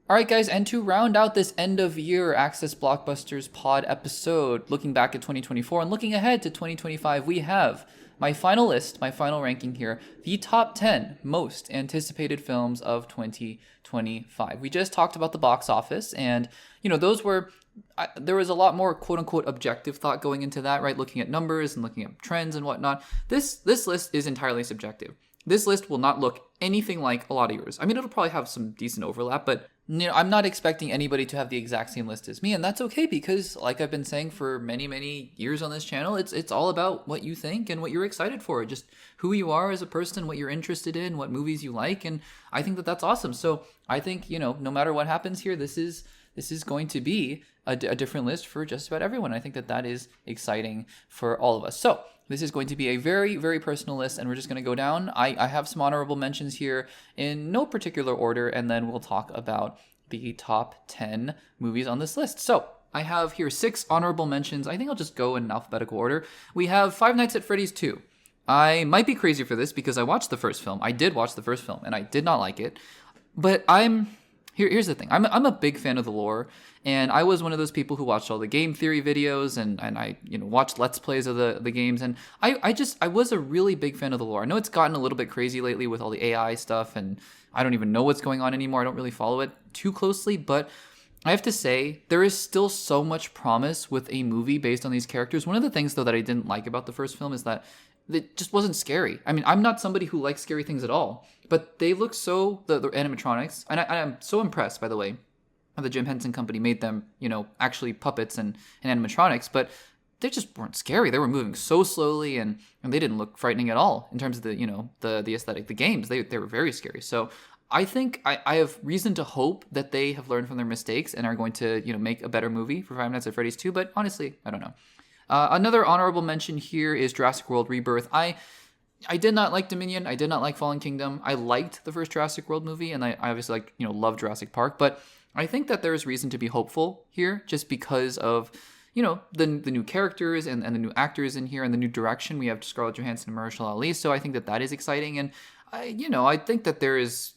All right, guys, and to round out this end of year Access Blockbusters Pod episode, looking back at 2024 and looking ahead to 2025, we have my final list, my final ranking here, the top 10 most anticipated films of 2025. We just talked about the box office, and, those were, there was a lot more quote unquote objective thought going into that, right? Looking at numbers and looking at trends and whatnot. This list is entirely subjective. This list will not look anything like a lot of yours. I mean, it'll probably have some decent overlap, but I'm not expecting anybody to have the exact same list as me, and that's okay because, like I've been saying for many, many years on this channel, it's all about what you think and what you're excited for, just who you are as a person, what you're interested in, what movies you like, and I think that that's awesome. So I think no matter what happens here, this is going to be a different list for just about everyone. I think that that is exciting for all of us. So this is going to be a very, very personal list, and we're just going to go down. I have some honorable mentions here in no particular order, and then we'll talk about the top 10 movies on this list. So I have here 6 honorable mentions. I think I'll just go in alphabetical order. We have Five Nights at Freddy's 2. I might be crazy for this because I watched the first film. I did watch the first film, and I did not like it. But Here's the thing. I'm a big fan of the lore, and I was one of those people who watched all the game theory videos and I watched Let's Plays of the games, and I was a really big fan of the lore. I know it's gotten a little bit crazy lately with all the AI stuff, and I don't even know what's going on anymore. I don't really follow it too closely, but I have to say, there is still so much promise with a movie based on these characters. One of the things, though, that I didn't like about the first film is that it just wasn't scary. I mean, I'm not somebody who likes scary things at all, but they look the animatronics, and I'm so impressed, by the way, how the Jim Henson Company made them, actually puppets and animatronics, but they just weren't scary. They were moving so slowly, and they didn't look frightening at all in terms of the aesthetic. The games, they were very scary. So I think I have reason to hope that they have learned from their mistakes and are going to, make a better movie for Five Nights at Freddy's 2, but honestly, I don't know. Another honorable mention here is Jurassic World Rebirth. I did not like Dominion. I did not like Fallen Kingdom. I liked the first Jurassic World movie, and I obviously love Jurassic Park. But I think that there is reason to be hopeful here, just because of the new characters and the new actors in here and the new direction. We have Scarlett Johansson and Mahershala Ali, so I think that is exciting. And I think that there's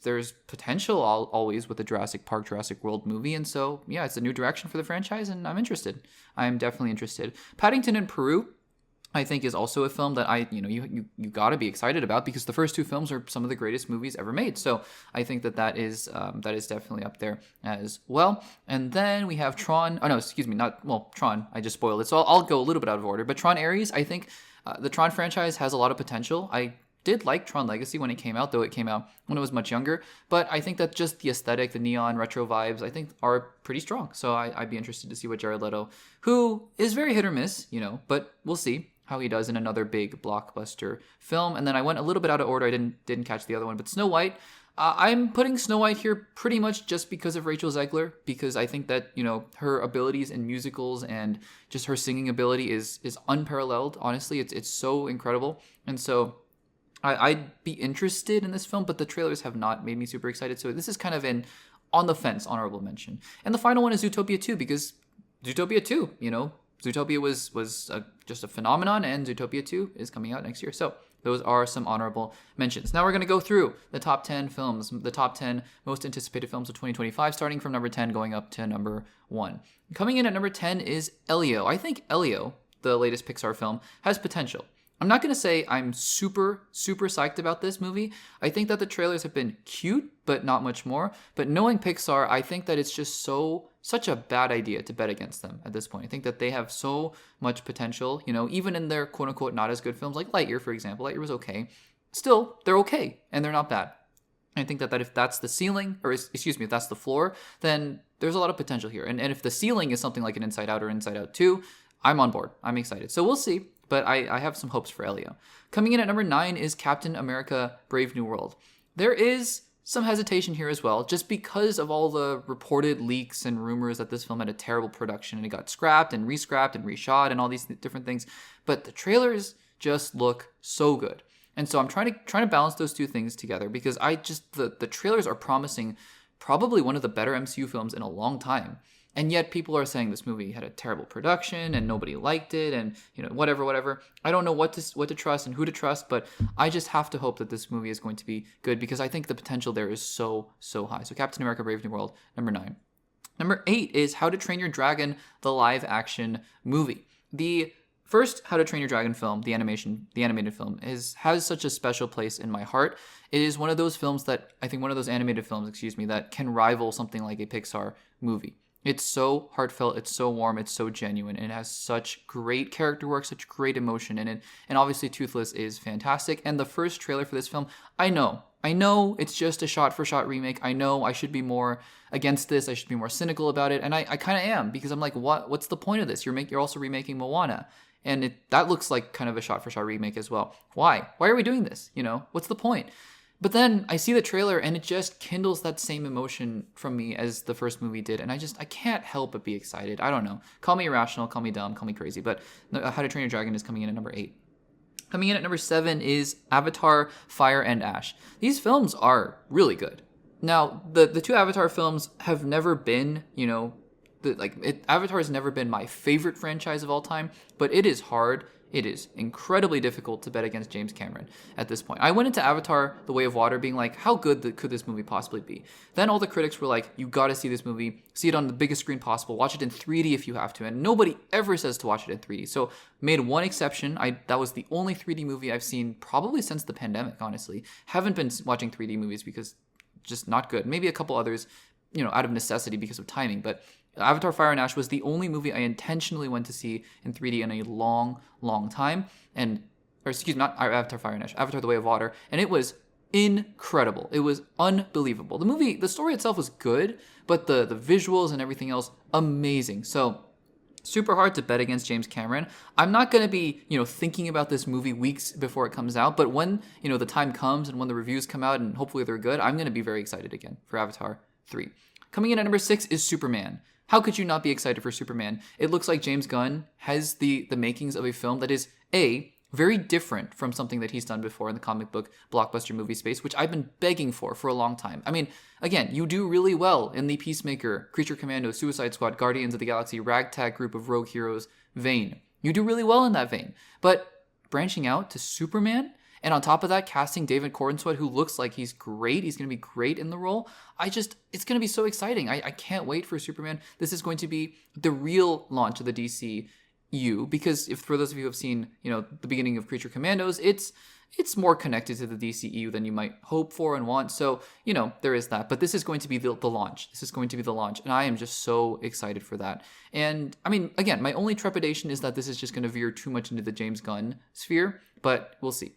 potential always with the Jurassic Park, Jurassic World movie. And so, yeah, it's a new direction for the franchise, and I'm interested. I'm definitely interested. Paddington in Peru, I think, is also a film that you got to be excited about, because the first 2 films are some of the greatest movies ever made. So I think that is definitely up there as well. And then we have Tron. Oh, no, excuse me. Tron. I just spoiled it. So I'll go a little bit out of order. But Tron Ares, I think the Tron franchise has a lot of potential. I did like Tron Legacy when it came out, though it came out when I was much younger. But I think that just the aesthetic, the neon retro vibes, I think are pretty strong. So I'd be interested to see what Jared Leto, who is very hit or miss, but we'll see how he does in another big blockbuster film. And then I went a little bit out of order. I didn't catch the other one, but Snow White. I'm putting Snow White here pretty much just because of Rachel Zegler, because I think that, her abilities in musicals and just her singing ability is unparalleled. Honestly, it's so incredible. And so I'd be interested in this film, but the trailers have not made me super excited. So this is kind of an on the fence honorable mention. And the final one is Zootopia 2, because Zootopia 2, Zootopia was just a phenomenon, and Zootopia 2 is coming out next year. So those are some honorable mentions. Now we're going to go through the top 10 films, the top 10 most anticipated films of 2025, starting from number 10 going up to number 1. Coming in at number 10 is Elio. I think Elio, the latest Pixar film, has potential. I'm not going to say I'm super, super psyched about this movie. I think that the trailers have been cute, but not much more. But knowing Pixar, I think that it's just such a bad idea to bet against them at this point. I think that they have so much potential, even in their quote unquote not as good films, like Lightyear, for example. Lightyear was okay. Still, they're okay, and they're not bad. I think that if that's the ceiling, or excuse me, if that's the floor, then there's a lot of potential here. And if the ceiling is something like an Inside Out or Inside Out 2, I'm on board. I'm excited. So we'll see. But I have some hopes for Elio. Coming in at number 9 is Captain America Brave New World. There is some hesitation here as well, just because of all the reported leaks and rumors that this film had a terrible production and it got scrapped and reshot and all these different things. But the trailers just look so good. And so I'm trying to balance those two things together, because the trailers are promising probably one of the better MCU films in a long time. And yet people are saying this movie had a terrible production and nobody liked it and, whatever. I don't know what to trust and who to trust, but I just have to hope that this movie is going to be good because I think the potential there is so, so high. So Captain America Brave New World, number 9. Number 8 is How to Train Your Dragon, the live action movie. The first How to Train Your Dragon film, the animated film, has such a special place in my heart. It is one of those films that, I think one of those animated films, that can rival something like a Pixar movie. It's so heartfelt, it's so warm, it's so genuine, and it has such great character work, such great emotion in it. And obviously Toothless is fantastic. And the first trailer for this film, I know it's just a shot-for-shot remake. I know I should be more against this. I should be more cynical about it. And I kind of am, because I'm like, what's the point of this? You're also remaking Moana. And that looks like kind of a shot-for-shot remake as well. Why? Why are we doing this? What's the point? But then I see the trailer and it just kindles that same emotion from me as the first movie did. And I can't help but be excited. I don't know. Call me irrational, call me dumb, call me crazy. But How to Train Your Dragon is coming in at number 8. Coming in at number 7 is Avatar, Fire and Ash. These films are really good. Now, the two Avatar films have never been, Avatar has never been my favorite franchise of all time, but it is hard. It is incredibly difficult to bet against James Cameron at this point. I went into Avatar, The Way of Water, being like, how good could this movie possibly be? Then all the critics were like, you gotta see this movie, see it on the biggest screen possible, watch it in 3D if you have to, and nobody ever says to watch it in 3D. So made one exception. That was the only 3D movie I've seen probably since the pandemic, honestly. Haven't been watching 3D movies because just not good. Maybe a couple others, out of necessity because of timing, but Avatar Fire and Ash was the only movie I intentionally went to see in 3D in a long, long time. Not Avatar Fire and Ash, Avatar The Way of Water. And it was incredible. It was unbelievable. The story itself was good, but the visuals and everything else, amazing. So super hard to bet against James Cameron. I'm not going to be, thinking about this movie weeks before it comes out, but when, the time comes and when the reviews come out and hopefully they're good, I'm going to be very excited again for Avatar 3. Coming in at number 6 is Superman. How could you not be excited for Superman? It looks like James Gunn has the makings of a film that is, very different from something that he's done before in the comic book blockbuster movie space, which I've been begging for a long time. I mean, again, you do really well in the Peacemaker, Creature Commando, Suicide Squad, Guardians of the Galaxy, ragtag group of rogue heroes vein. You do really well in that vein. But branching out to Superman, and on top of that, casting David Corenswet, who looks like he's great. He's going to be great in the role. It's going to be so exciting. I can't wait for Superman. This is going to be the real launch of the DCU, because for those of you who have seen, the beginning of Creature Commandos, it's more connected to the DCU than you might hope for and want. So, there is that. But this is going to be the launch. This is going to be the launch. And I am just so excited for that. And, I mean, again, my only trepidation is that this is just going to veer too much into the James Gunn sphere. But we'll see.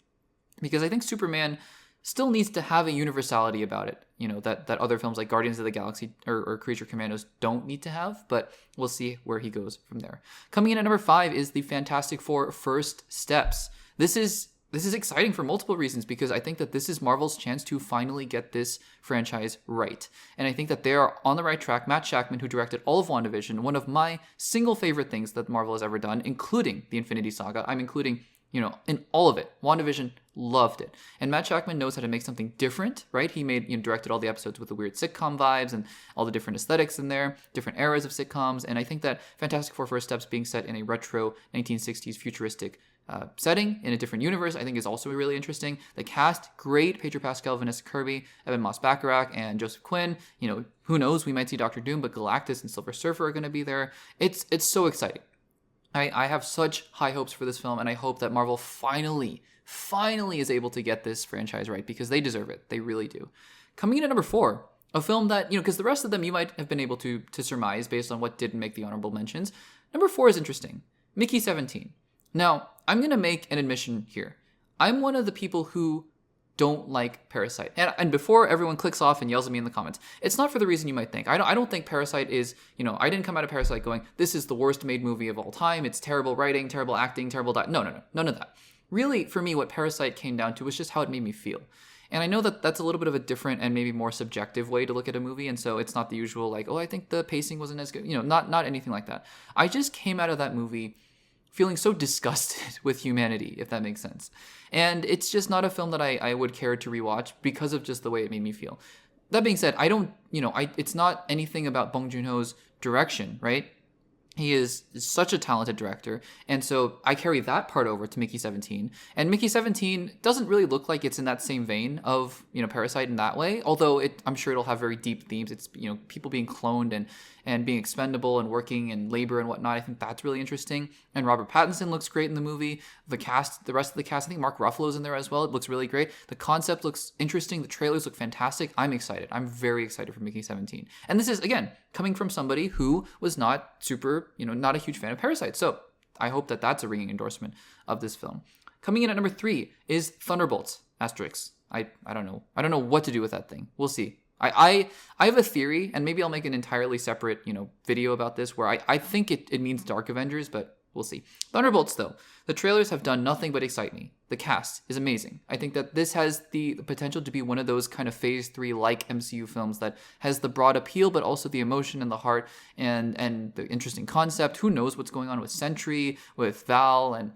Because I think Superman still needs to have a universality about it, that other films like Guardians of the Galaxy or Creature Commandos don't need to have, but we'll see where he goes from there. Coming in at number 5 is the Fantastic Four First Steps. This is exciting for multiple reasons, because I think that this is Marvel's chance to finally get this franchise right. And I think that they are on the right track. Matt Shakman, who directed all of WandaVision, one of my single favorite things that Marvel has ever done, including the Infinity Saga. I'm including in all of it. WandaVision, loved it. And Matt Shakman knows how to make something different, right? He directed all the episodes with the weird sitcom vibes and all the different aesthetics in there, different eras of sitcoms. And I think that Fantastic Four First Steps being set in a retro 1960s futuristic setting in a different universe, I think is also really interesting. The cast, great. Pedro Pascal, Vanessa Kirby, Evan Moss-Baccarat, and Joseph Quinn. Who knows? We might see Doctor Doom, but Galactus and Silver Surfer are going to be there. It's so exciting. I have such high hopes for this film, and I hope that Marvel finally is able to get this franchise right, because they deserve it. They really do. Coming in at number 4, a film that, because the rest of them you might have been able to surmise based on what didn't make the honorable mentions. Number 4 is interesting. Mickey 17. Now, I'm going to make an admission here. I'm one of the people who don't like Parasite. And before everyone clicks off and yells at me in the comments, it's not for the reason you might think. I don't think Parasite is, I didn't come out of Parasite going, this is the worst made movie of all time. It's terrible writing, terrible acting, terrible No, none of that. Really, for me, what Parasite came down to was just how it made me feel. And I know that that's a little bit of a different and maybe more subjective way to look at a movie. And so it's not the usual like, I think the pacing wasn't as good. Not anything like that. I just came out of that movie feeling so disgusted with humanity, if that makes sense. And it's just not a film that I would care to rewatch because of just the way it made me feel. that being said, I don't, it's not anything about Bong Joon-ho's direction, right? He is such a talented director, and so I carry that part over to Mickey 17. And Mickey 17 doesn't really look like it's in that same vein of, Parasite in that way, although I'm sure it'll have very deep themes. It's, people being cloned and being expendable and working and labor and whatnot. I think that's really interesting. And Robert Pattinson looks great in the movie. The rest of the cast, I think Mark Ruffalo's in there as well. It looks really great. The concept looks interesting. The trailers look fantastic. I'm excited. I'm very excited for Mickey 17. And this is, again, coming from somebody who was not super, not a huge fan of Parasite. So I hope that that's a ringing endorsement of this film. Coming in at number 3 is Thunderbolts, asterisk. I don't know. I don't know what to do with that thing. We'll see. I have a theory, and maybe I'll make an entirely separate, video about this, where I think it means Dark Avengers, but we'll see. Thunderbolts, though. The trailers have done nothing but excite me. The cast is amazing. I think that this has the potential to be one of those kind of Phase 3-like MCU films that has the broad appeal, but also the emotion and the heart and the interesting concept. Who knows what's going on with Sentry, with Val, and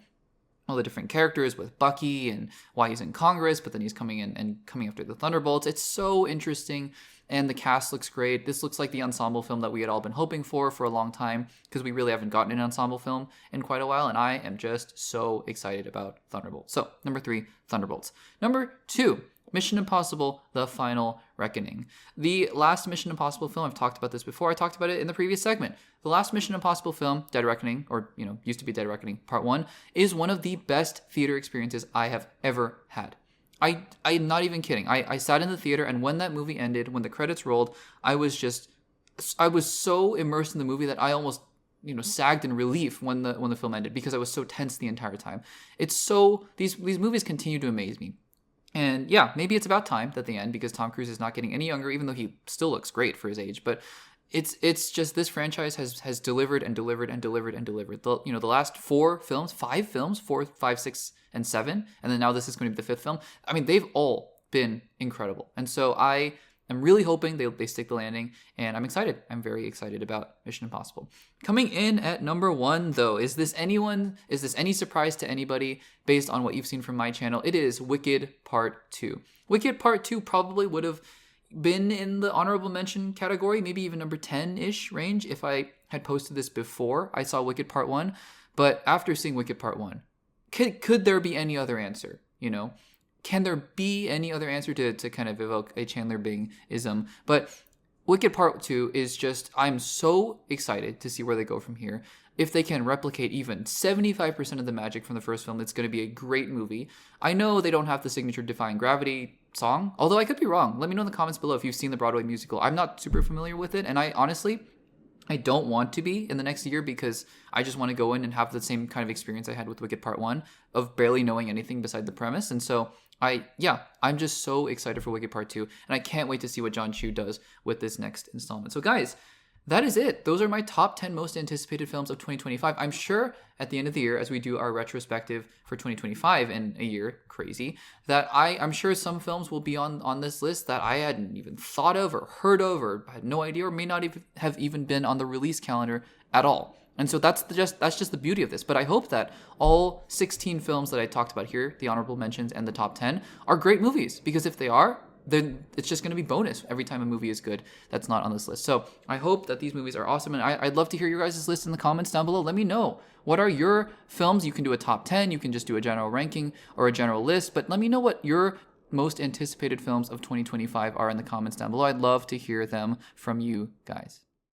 all the different characters with Bucky and why he's in Congress, but then he's coming in and coming after the Thunderbolts. It's so interesting, and the cast looks great. This looks like the ensemble film that we had all been hoping for a long time, because we really haven't gotten an ensemble film in quite a while, and I am just so excited about Thunderbolts. So, number 3, Thunderbolts. Number 2, Mission Impossible: The Final Reckoning. The last Mission Impossible film, I've talked about this before, I talked about it in the previous segment. The last Mission Impossible film, Dead Reckoning, or, used to be Dead Reckoning Part 1, is one of the best theater experiences I have ever had. I'm not even kidding. I sat in the theater, and when that movie ended, when the credits rolled, I was so immersed in the movie that I almost sagged in relief when the film ended, because I was so tense the entire time. These movies continue to amaze me. And yeah, maybe it's about time that they end, because Tom Cruise is not getting any younger, even though he still looks great for his age. But it's just, this franchise has delivered and delivered and delivered and delivered. The last 5 films, 4, 5, 6, and 7, and then now this is going to be the 5th film. I mean, they've all been incredible, and so I am really hoping they stick the landing, and I'm excited. I'm very excited about Mission Impossible. Coming in at number 1, though, is this any surprise to anybody based on what you've seen from my channel? It is Wicked Part 2. Wicked Part 2 probably would have been in the honorable mention category, maybe even number 10-ish range if I had posted this before I saw Wicked Part 1. But after seeing Wicked Part 1, could there be any other answer? Can there be any other answer to kind of evoke a Chandler Bing-ism? But Wicked Part 2 is just, I'm so excited to see where they go from here. If they can replicate even 75% of the magic from the first film, it's going to be a great movie. I know they don't have the signature Defying Gravity song, although I could be wrong. Let me know in the comments below if you've seen the Broadway musical. I'm not super familiar with it, and I don't want to be in the next year, because I just want to go in and have the same kind of experience I had with Wicked Part 1 of barely knowing anything beside the premise. And so I'm just so excited for Wicked Part 2, and I can't wait to see what John Chu does with this next installment. So guys, that is it. Those are my top 10 most anticipated films of 2025. I'm sure at the end of the year, as we do our retrospective for 2025 in a year, crazy, that I'm sure some films will be on this list that I hadn't even thought of or heard of or had no idea, or may not even have been on the release calendar at all. And so that's just the beauty of this. But I hope that all 16 films that I talked about here, the honorable mentions and the top 10, are great movies, because if they are, then it's just going to be bonus every time a movie is good that's not on this list. So I hope that these movies are awesome, and I'd love to hear your guys' list in the comments down below. Let me know, what are your films? You can do a top 10, you can just do a general ranking or a general list, but let me know what your most anticipated films of 2025 are in the comments down below. I'd love to hear them from you guys.